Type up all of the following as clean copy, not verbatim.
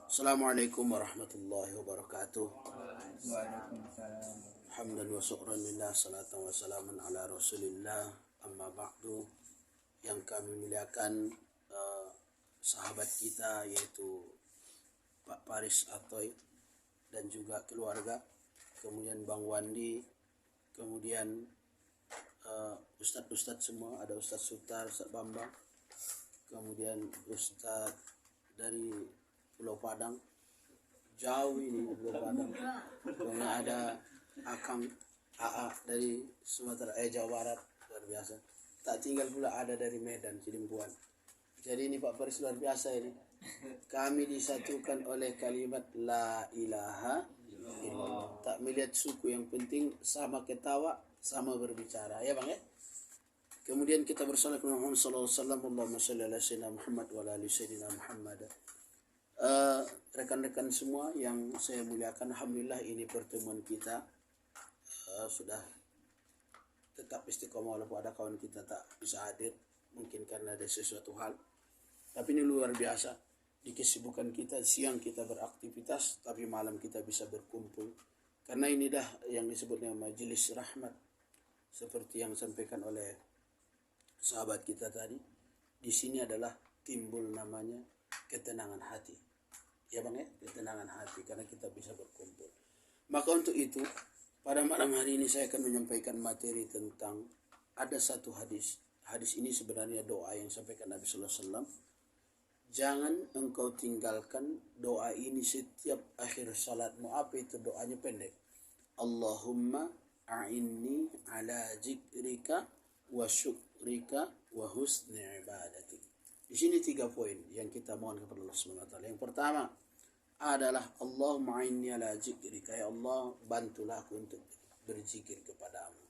Assalamualaikum warahmatullahi wabarakatuh. Hamdan wa syukran lillah, salatan wa salaman ala rasulillah, amma ba'du. Yang kami muliakan sahabat kita yaitu Pak Paris Atoy dan juga keluarga, kemudian Bang Wandi, kemudian Ustadz semua, ada Ustadz Sutar, Ustadz Bambang, kemudian Ustadz dari Pulau Padang, jauh ini Pulau Padang, kemudian ada Akang AA dari Sumatera, Jawa Barat, luar biasa. Tak tinggal pula ada dari Medan, Cilimbuan. Jadi ini Pak Paris luar biasa ini. Kami disatukan oleh kalimat La ilaha illallah. Tak melihat suku, yang penting sama ketawa, sama berbicara, ya Bang ya. Kemudian kita bersalat kepada Muhammad sallallahu alaihi wasallam, Allahumma shalli ala sayyidina Muhammad wa ala ali sayyidina Muhammad. Rekan-rekan semua yang saya muliakan, alhamdulillah ini pertemuan kita sudah tetap istiqomah, walaupun ada kawan kita tak bisa hadir mungkin karena ada sesuatu hal. Tapi ini luar biasa, di kesibukan kita siang kita beraktivitas, tapi malam kita bisa berkumpul. Karena ini dah yang disebut dengan majelis rahmat, seperti yang disampaikan oleh sahabat kita tadi. Di sini adalah timbul namanya ketenangan hati, ya Bang ya, ketenangan hati karena kita bisa berkumpul. Maka untuk itu pada malam hari ini saya akan menyampaikan materi tentang ada satu hadis. Hadis ini sebenarnya doa yang disampaikan Nabi sallallahu alaihi wasallam. Jangan engkau tinggalkan doa ini setiap akhir salatmu. Apa itu doanya? Pendek. Allahumma a'inni ala zikrika wa syukrika wa husni ibadatik. Di sini 3 poin yang kita mohon kepada Allah Subhanahu wa taala. Yang pertama adalah Allahumma a'inni ala zikrika, ya Allah bantulah aku untuk berzikir kepadamu.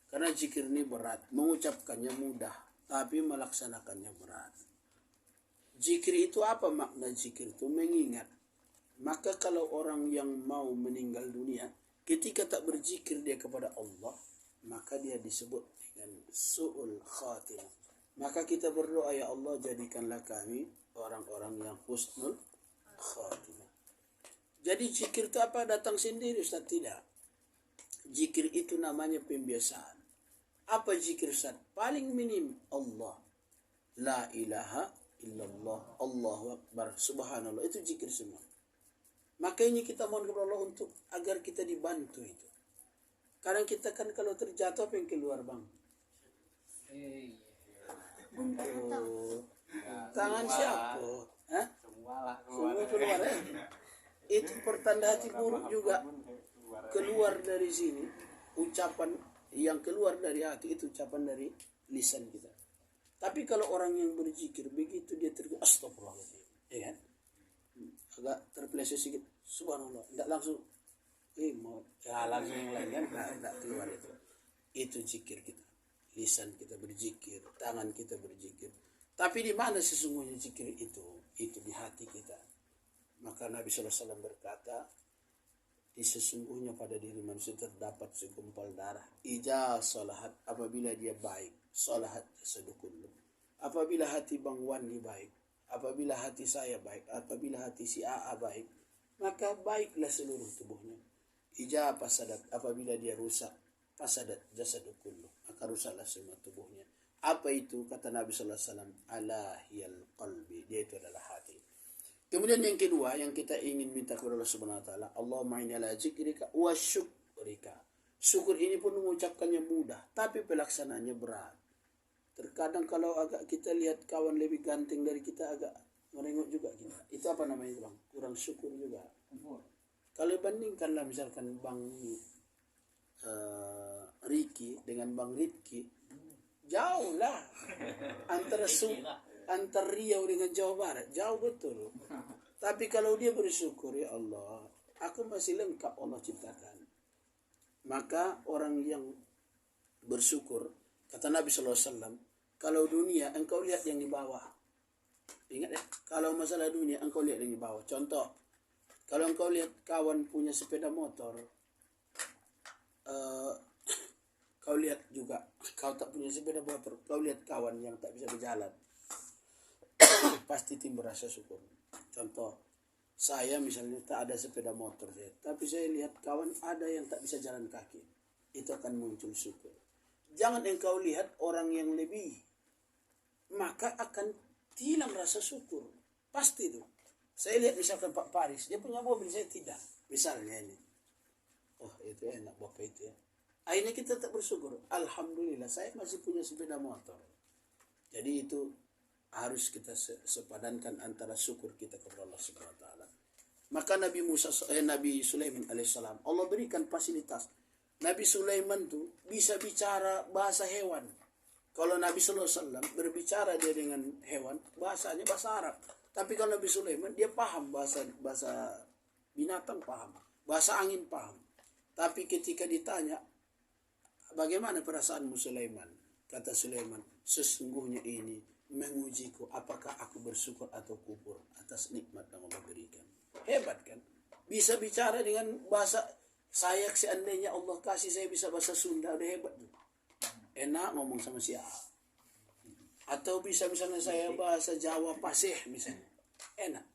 Karena zikir ini berat, mengucapkannya mudah, tapi melaksanakannya berat. Zikir itu apa makna zikir itu? Mengingat. Maka kalau orang yang mau meninggal dunia, ketika tak berzikir dia kepada Allah, maka dia disebut dengan su'ul khatimah. Maka kita berdoa, ya Allah jadikanlah kami orang-orang yang husnul khatimah. Jadi zikir itu apa? Datang sendiri Ustaz? Tidak. Zikir itu namanya pembiasaan. Apa zikir Ustaz? Paling minim Allah, la ilaha illallah, Allahu akbar, subhanallah, itu zikir semua. Makanya kita mohon kepada Allah untuk agar kita dibantu itu. Kadang kita kan kalau terjatuh apa yang keluar Bang? Tangan siapa? Semua keluar ya? Itu pertanda hati buruk juga keluar dari sini. Ucapan yang keluar dari hati itu ucapan dari lisan kita. Tapi kalau orang yang berzikir begitu dia astagfirullahaladzim, ya kan? Agak terpeleset sedikit, subhanallah, tidak langsung mau langsung yang lain kan, tidak keluar itu. Itu zikir kita. Lisan kita berzikir, tangan kita berzikir. Tapi di mana sesungguhnya zikir itu? Itu di hati kita. Maka Nabi sallallahu alaihi wasallam berkata, di sesungguhnya pada diri manusia terdapat segumpal darah. Ija salahat, apabila dia baik, salahat jasadu. Apabila hati Bang Wandi baik, apabila hati saya baik, apabila hati si AA baik, maka baiklah seluruh tubuhnya. Ija pasadat, apabila dia rusak, pasadat jasadu kullu, maka rusaklah semua tubuhnya. Apa itu? Kata Nabi sallallahu alaihi wasallam, ala hiyal qalbi, dia itu adalah hati. Kemudian yang kedua yang kita ingin minta kepada Allah Subhanahu wa taala, Allahumma inni ala zikrika wa syukrika. Syukur ini pun mengucapkannya mudah, tapi pelaksanaannya berat. Terkadang kalau agak kita lihat kawan lebih ganteng dari kita, agak merengok juga kita. Itu apa namanya Bang? Kurang syukur juga. Kalau bandingkanlah misalkan Bang Riki dengan Bang Ripki, jauh lah antara Riau dengan Jawa Barat, jauh betul. Tapi kalau dia bersyukur, ya Allah, aku masih lengkap Allah ciptakan. Maka orang yang bersyukur, kata Nabi sallallahu alaihi wasallam, kalau dunia engkau lihat yang di bawah. Ingat ya, kalau masalah dunia engkau lihat yang di bawah. Contoh, kalau engkau lihat kawan punya sepeda motor, kau lihat juga kau tak punya sepeda motor, kau lihat kawan yang tak bisa berjalan. pasti timbul rasa syukur. Contoh, saya misalnya tak ada sepeda motor saya, tapi saya lihat kawan ada yang tak bisa jalan kaki, itu akan muncul syukur. Jangan engkau lihat orang yang lebih, maka akan hilang rasa syukur. Pasti itu. Saya lihat misalkan Pak Paris, dia punya mobil, saya tidak. Misalnya ini, oh itu enak bapak itu ya. Akhirnya kita tak bersyukur. Alhamdulillah saya masih punya sepeda motor. Jadi itu harus kita sepadankan antara syukur kita kepada Allah Subhanahu wa taala. Maka Nabi Sulaiman alaihissalam, Allah berikan fasilitas. Nabi Sulaiman tuh bisa bicara bahasa hewan. Kalau Nabi sallallahu alaihi wasallam berbicara dia dengan hewan, bahasanya bahasa Arab. Tapi kalau Nabi Sulaiman dia paham bahasa binatang, paham bahasa angin, paham. Tapi ketika ditanya, bagaimana perasaanmu Sulaiman? Kata Sulaiman, sesungguhnya ini mengujiku apakah aku bersyukur atau kufur atas nikmat yang Allah berikan. Hebat kan? Bisa bicara dengan bahasa, saya seandainya Allah kasih saya bisa bahasa Sunda, udah hebat tuh. Enak ngomong sama siapa. Atau bisa misalnya saya bahasa Jawa pasih misalnya. Enak.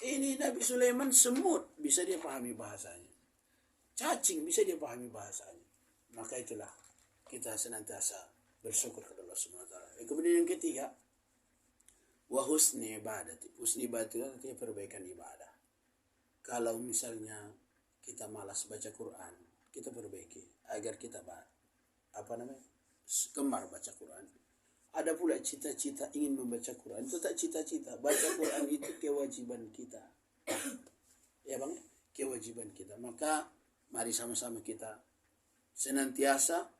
Ini Nabi Sulaiman semut bisa dia pahami bahasanya. Cacing bisa dia pahami bahasanya. Maka itulah kita senantiasa bersyukur kepada Allah Subhanahu wa taala. Kemudian yang ketiga, wa husni ibadati. Husni ibadah itu artinya perbaikan ibadah. Kalau misalnya kita malas baca Quran, kita perbaiki agar kita gemar baca Quran. Ada pula cita-cita ingin membaca Quran, itu tak cita-cita. Baca Quran itu kewajiban kita. Ya bang, kewajiban kita. Maka mari sama-sama kita senantiasa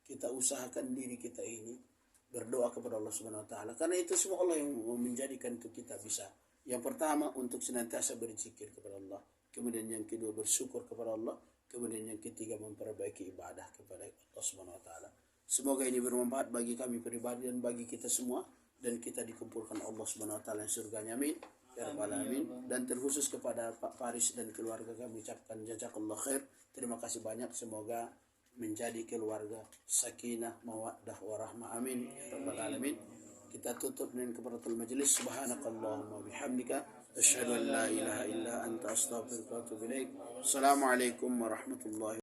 kita usahakan diri kita ini berdoa kepada Allah Subhanahu wa taala. Karena itu semua Allah yang menjadikan itu kita bisa. Yang pertama untuk senantiasa berzikir kepada Allah. Kemudian yang kedua bersyukur kepada Allah. Kemudian yang ketiga memperbaiki ibadah kepada Allah Subhanahu wa taala. Semoga ini bermanfaat bagi kami pribadi dan bagi kita semua, dan kita dikumpulkan Allah Subhanahu wa taala surganya, amin ya rabbal alamin. Dan terkhusus kepada Pak Faris dan keluarga kami ucapkan jazakallah khair. Terima kasih banyak, semoga menjadi keluarga sakinah mawaddah warahmah, amin ya rabbal alamin. Kita tutup dengan kafaratul majlis. Subhanakallahumma bihamdika asyhadu an la ilaha illa anta astaghfiruka wa atubu ilaik. Assalamualaikum warahmatullahi